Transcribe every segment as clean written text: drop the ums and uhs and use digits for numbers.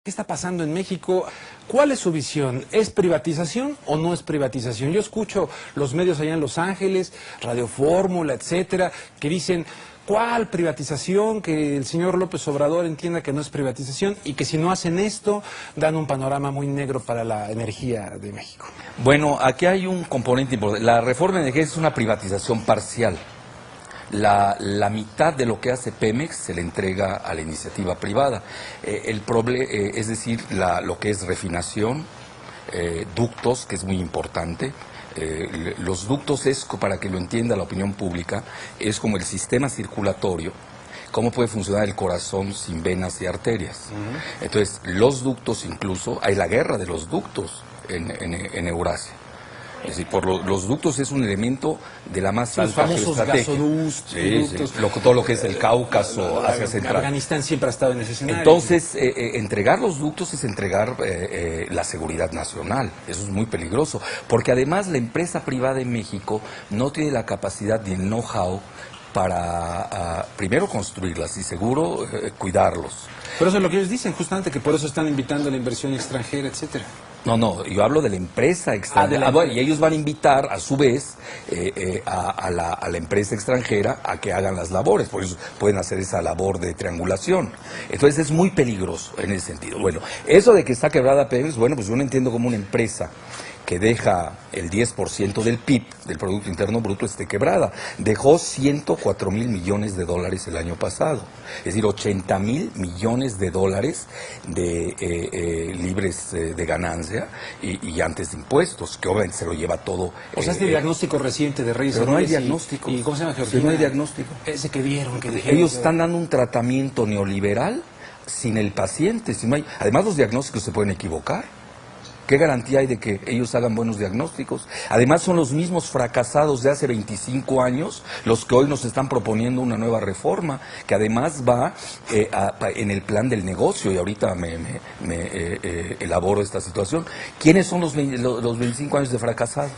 ¿Qué está pasando en México? ¿Cuál es su visión? ¿Es privatización o no es privatización? Yo escucho los medios allá en Los Ángeles, Radio Fórmula, etcétera, que dicen, ¿cuál privatización? Que el señor López Obrador entienda que no es privatización y que si no hacen esto, dan un panorama muy negro para la energía de México. Bueno, aquí hay un componente importante. La reforma energética es una privatización parcial. La mitad de lo que hace Pemex se le entrega a la iniciativa privada. Es decir, lo que es refinación, ductos, que es muy importante. Los ductos es, para que lo entienda la opinión pública, es como el sistema circulatorio. ¿Cómo puede funcionar el corazón sin venas y arterias? Entonces, los ductos incluso, hay la guerra de los ductos en Eurasia. Es decir, los ductos es un elemento de la más alta geoestrategia. Todo lo que es el Cáucaso, Asia Central. Afganistán siempre ha estado en ese escenario. Entonces, entregar los ductos es entregar la seguridad nacional. Eso es muy peligroso, porque además la empresa privada en México no tiene la capacidad ni el know-how para primero construirlas y seguro cuidarlos. Pero eso es lo que ellos dicen, justamente, que por eso están invitando a la inversión extranjera, etcétera. No, yo hablo de la empresa extranjera. Bueno, y ellos van a invitar, a su vez, a la empresa extranjera a que hagan las labores, por eso pueden hacer esa labor de triangulación. Entonces es muy peligroso en ese sentido. Bueno, eso de que está quebrada Pemex, bueno, pues yo no entiendo cómo una empresa que deja el 10% del PIB, del Producto Interno Bruto, esté quebrada. Dejó 104,000 millones de dólares el año pasado. Es decir, 80,000 millones de dólares libres de ganancia y antes de impuestos, que obviamente se lo lleva todo. O sea, este diagnóstico reciente de Reyes. Pero no hay diagnóstico. ¿Y cómo se llama, Georgina? No hay diagnóstico. Ese que vieron, que dijeron. Ellos están dando un tratamiento neoliberal sin el paciente. Además, los diagnósticos se pueden equivocar. ¿Qué garantía hay de que ellos hagan buenos diagnósticos? Además, son los mismos fracasados de hace 25 años los que hoy nos están proponiendo una nueva reforma, que además va en el plan del negocio, y ahorita me elaboro esta situación. ¿Quiénes son los 25 años de fracasados?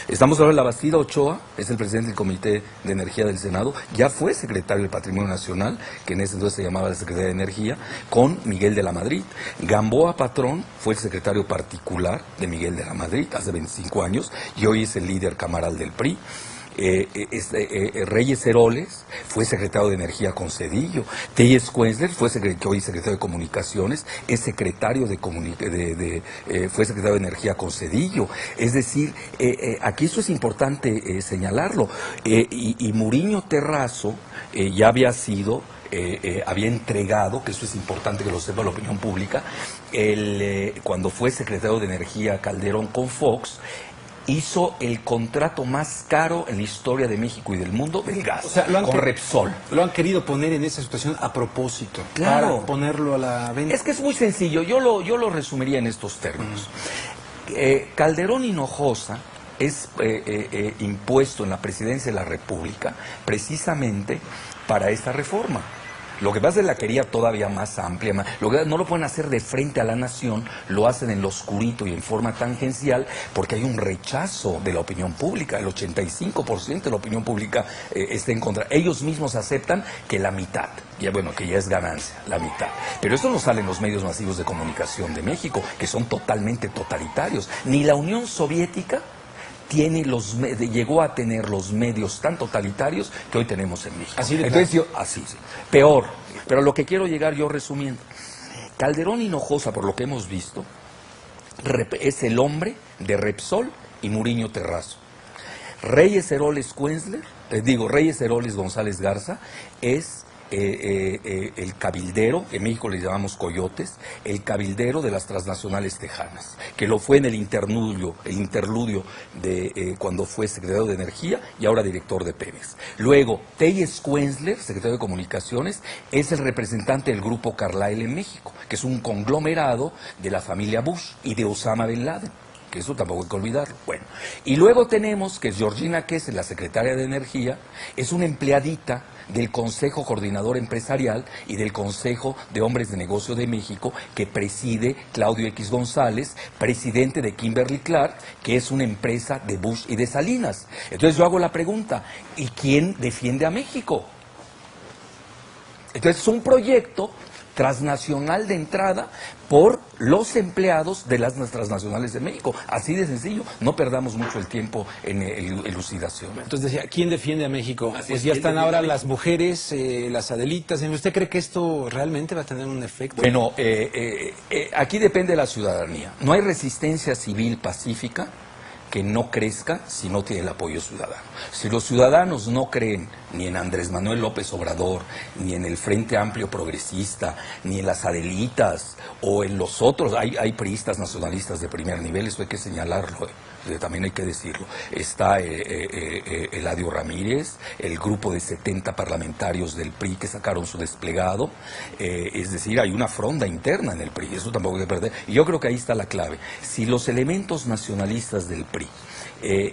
Estamos hablando de La Bastida Ochoa, es el presidente del Comité de Energía del Senado, ya fue secretario del Patrimonio Nacional, que en ese entonces se llamaba la Secretaría de Energía, con Miguel de la Madrid. Gamboa Patrón fue el secretario particular de Miguel de la Madrid hace 25 años y hoy es el líder camaral del PRI. Reyes Heroles fue secretario de Energía con Zedillo. Telles Quenzler fue hoy secretario de Comunicaciones, es secretario fue secretario de Energía con Zedillo. Es decir, aquí eso es importante señalarlo. Y Muriño Terrazo ya había sido... había entregado, que eso es importante que lo sepa la opinión pública, cuando fue secretario de Energía Calderón con Fox, hizo el contrato más caro en la historia de México y del mundo del gas, o sea, con Repsol. Lo han querido poner en esa situación a propósito, claro, para ponerlo a la venta. Es que es muy sencillo, yo lo resumiría en estos términos. Calderón Hinojosa es impuesto en la presidencia de la República precisamente para esta reforma. Lo que pasa es que la quería todavía más amplia, no lo pueden hacer de frente a la nación, lo hacen en lo oscurito y en forma tangencial, porque hay un rechazo de la opinión pública, el 85% de la opinión pública está en contra. Ellos mismos aceptan que la mitad, que ya es ganancia, la mitad. Pero esto no sale en los medios masivos de comunicación de México, que son totalmente totalitarios. Ni la Unión Soviética llegó a tener los medios tan totalitarios que hoy tenemos en México. Así sí. Peor. Pero lo que quiero llegar yo resumiendo. Calderón Hinojosa, por lo que hemos visto, es el hombre de Repsol y Muriño Terrazo. Reyes Heroles González Garza es el cabildero, en México le llamamos coyotes, el cabildero de las transnacionales tejanas, que lo fue en el interludio de cuando fue secretario de Energía y ahora director de Pemex. Luego, Telles Quenzler, secretario de Comunicaciones, es el representante del grupo Carlyle en México, que es un conglomerado de la familia Bush y de Osama Bin Laden. Que eso tampoco hay que olvidarlo. Bueno, y luego tenemos que Georgina Kessler, la secretaria de Energía, es una empleadita del Consejo Coordinador Empresarial y del Consejo de Hombres de Negocio de México, que preside Claudio X González, presidente de Kimberly Clark, que es una empresa de Bush y de Salinas. Entonces yo hago la pregunta, ¿y quién defiende a México? Entonces es un proyecto transnacional de entrada por los empleados de las transnacionales de México. Así de sencillo, no perdamos mucho el tiempo en elucidación. Entonces decía, ¿quién defiende a México? Pues ya están ahora las mujeres, las Adelitas. ¿Usted cree que esto realmente va a tener un efecto? Bueno, aquí depende de la ciudadanía. No hay resistencia civil pacífica que no crezca si no tiene el apoyo ciudadano. Si los ciudadanos no creen ni en Andrés Manuel López Obrador, ni en el Frente Amplio Progresista, ni en las Adelitas, o en los otros, hay priistas nacionalistas de primer nivel, eso hay que señalarlo, también hay que decirlo. Está Eladio Ramírez, el grupo de 70 parlamentarios del PRI que sacaron su desplegado, es decir, hay una fronda interna en el PRI, eso tampoco hay que perder. Y yo creo que ahí está la clave. Si los elementos nacionalistas del PRI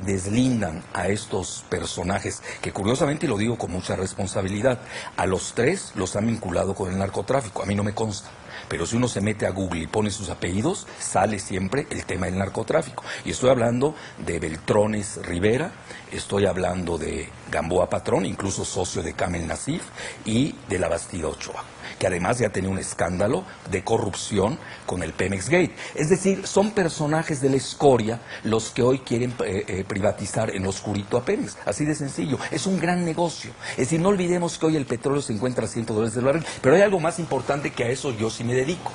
deslindan a estos personajes, que curiosamente, y lo digo con mucha responsabilidad, a los tres los han vinculado con el narcotráfico, a mí no me consta. Pero si uno se mete a Google y pone sus apellidos, sale siempre el tema del narcotráfico. Y estoy hablando de Beltrones Rivera, estoy hablando de Gamboa Patrón, incluso socio de Kamel Nasif, y de la Bastida Ochoa, que además ya tenía un escándalo de corrupción con el Pemex Gate. Es decir, son personajes de la escoria los que hoy quieren privatizar en lo oscurito a Pemex. Así de sencillo. Es un gran negocio. Es decir, no olvidemos que hoy el petróleo se encuentra a $100 el barril, pero hay algo más importante que a eso yo sí me dedico.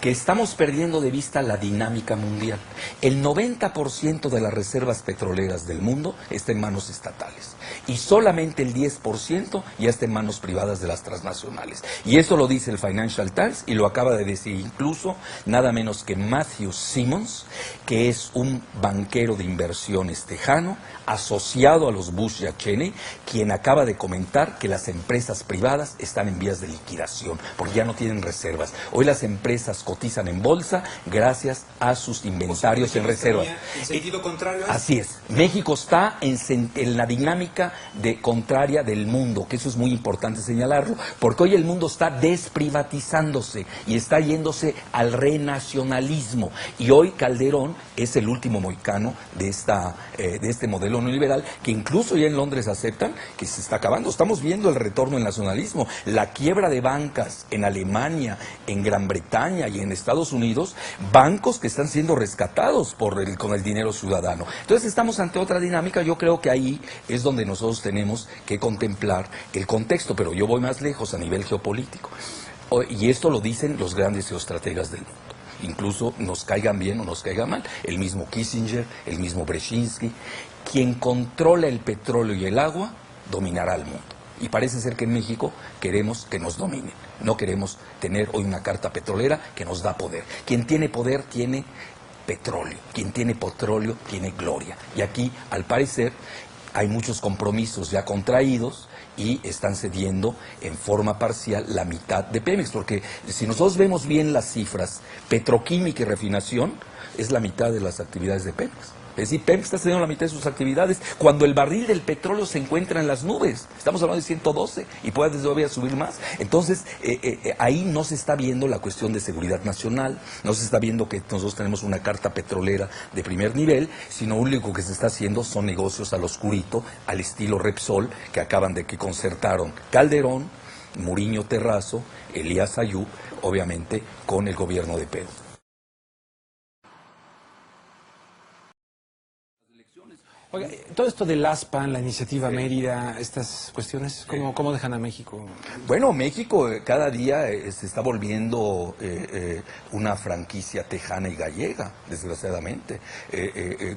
Que estamos perdiendo de vista la dinámica mundial. El 90% de las reservas petroleras del mundo está en manos estatales y solamente el 10% ya está en manos privadas de las transnacionales. Y eso lo dice el Financial Times y lo acaba de decir incluso nada menos que Matthew Simmons, que es un banquero de inversiones tejano asociado a los Bush y a Cheney, quien acaba de comentar que las empresas privadas están en vías de liquidación porque ya no tienen reservas. Hoy las empresas cotizan en bolsa gracias a sus inventarios en reservas. ¿En sentido contrario? Así es. México está en la dinámica contraria del mundo, que eso es muy importante señalarlo, porque hoy el mundo está desprivatizándose y está yéndose al renacionalismo. Y hoy Calderón es el último mohicano de este modelo neoliberal, que incluso ya en Londres aceptan que se está acabando. Estamos viendo el retorno del nacionalismo, la quiebra de bancas en Alemania, en Gran Bretaña y en Estados Unidos, bancos que están siendo rescatados con el dinero ciudadano. Entonces estamos ante otra dinámica. Yo creo que ahí es donde nosotros tenemos que contemplar el contexto, pero yo voy más lejos a nivel geopolítico. Y esto lo dicen los grandes geoestrategas del mundo. Incluso nos caigan bien o nos caigan mal, el mismo Kissinger, el mismo Brzezinski. Quien controla el petróleo y el agua dominará al mundo. Y parece ser que en México queremos que nos dominen. No queremos tener hoy una carta petrolera que nos da poder. Quien tiene poder tiene petróleo. Quien tiene petróleo tiene gloria. Y aquí, al parecer, hay muchos compromisos ya contraídos y están cediendo en forma parcial la mitad de Pemex. Porque si nosotros vemos bien las cifras, petroquímica y refinación es la mitad de las actividades de Pemex. Es decir, Pemex está cediendo la mitad de sus actividades cuando el barril del petróleo se encuentra en las nubes. Estamos hablando de 112 y puede todavía subir más. Entonces, ahí no se está viendo la cuestión de seguridad nacional, no se está viendo que nosotros tenemos una carta petrolera de primer nivel, sino lo único que se está haciendo son negocios al oscurito, al estilo Repsol, que concertaron Calderón, Muriño Terrazo, Elías Ayub, obviamente con el gobierno de Pedro. Oiga, todo esto del ASPAN, la iniciativa Mérida, estas cuestiones, ¿cómo dejan a México? Bueno, México cada día se está volviendo una franquicia tejana y gallega, desgraciadamente.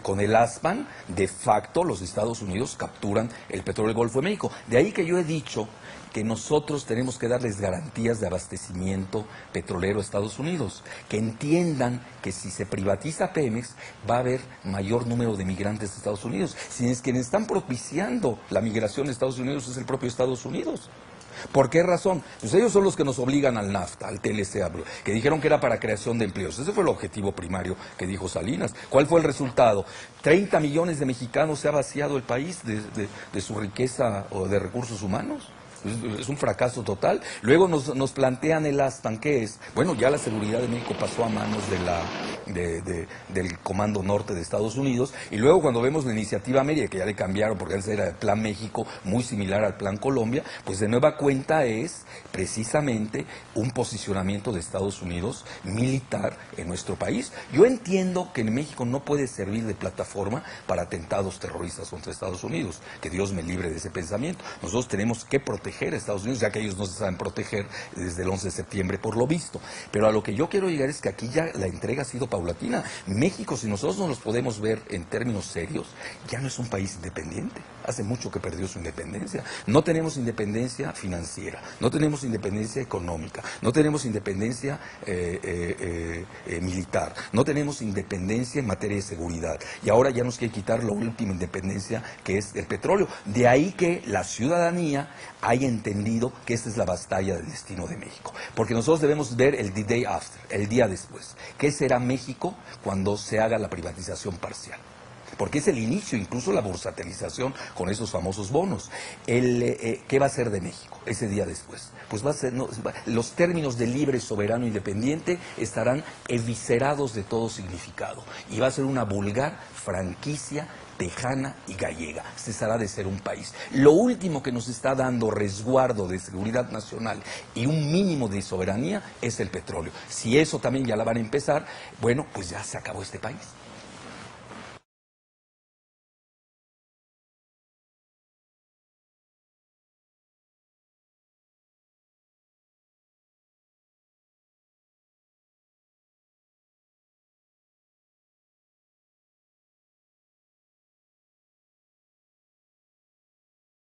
Con el ASPAN, de facto, los Estados Unidos capturan el petróleo del Golfo de México. De ahí que yo he dicho que nosotros tenemos que darles garantías de abastecimiento petrolero a Estados Unidos, que entiendan que si se privatiza Pemex va a haber mayor número de migrantes de Estados Unidos. Si es quienes están propiciando la migración de Estados Unidos es el propio Estados Unidos. ¿Por qué razón? Pues ellos son los que nos obligan al NAFTA, al TLC, que dijeron que era para creación de empleos. Ese fue el objetivo primario que dijo Salinas. ¿Cuál fue el resultado? 30 millones de mexicanos se ha vaciado el país de su riqueza o de recursos humanos. Es un fracaso total. Luego nos plantean el ASTAN, ¿qué es? Bueno, ya la seguridad de México pasó a manos del Comando Norte de Estados Unidos, y luego cuando vemos la iniciativa Mérida, que ya le cambiaron porque antes era el Plan México, muy similar al Plan Colombia, pues de nueva cuenta es precisamente un posicionamiento de Estados Unidos militar en nuestro país. Yo entiendo que en México no puede servir de plataforma para atentados terroristas contra Estados Unidos, que Dios me libre de ese pensamiento. Nosotros tenemos que proteger a Estados Unidos, ya que ellos no se saben proteger desde el 11 de septiembre por lo visto. Pero a lo que yo quiero llegar es que aquí ya la entrega ha sido paulatina. México, si nosotros no los podemos ver en términos serios, ya no es un país independiente. Hace mucho que perdió su independencia. No tenemos independencia financiera, no tenemos independencia económica, no tenemos independencia militar, no tenemos independencia en materia de seguridad. Y ahora ya nos quiere quitar la última independencia, que es el petróleo. De ahí que la ciudadanía haya entendido que esta es la batalla del destino de México. Porque nosotros debemos ver el the day after, el día después. ¿Qué será México cuando se haga la privatización parcial? Porque es el inicio, incluso la bursatilización con esos famosos bonos. ¿Qué va a ser de México ese día después? Pues va a ser, los términos de libre, soberano, independiente estarán eviscerados de todo significado. Y va a ser una vulgar franquicia tejana y gallega. Cesará de ser un país. Lo último que nos está dando resguardo de seguridad nacional y un mínimo de soberanía es el petróleo. Si eso también ya la van a empezar, bueno, pues ya se acabó este país.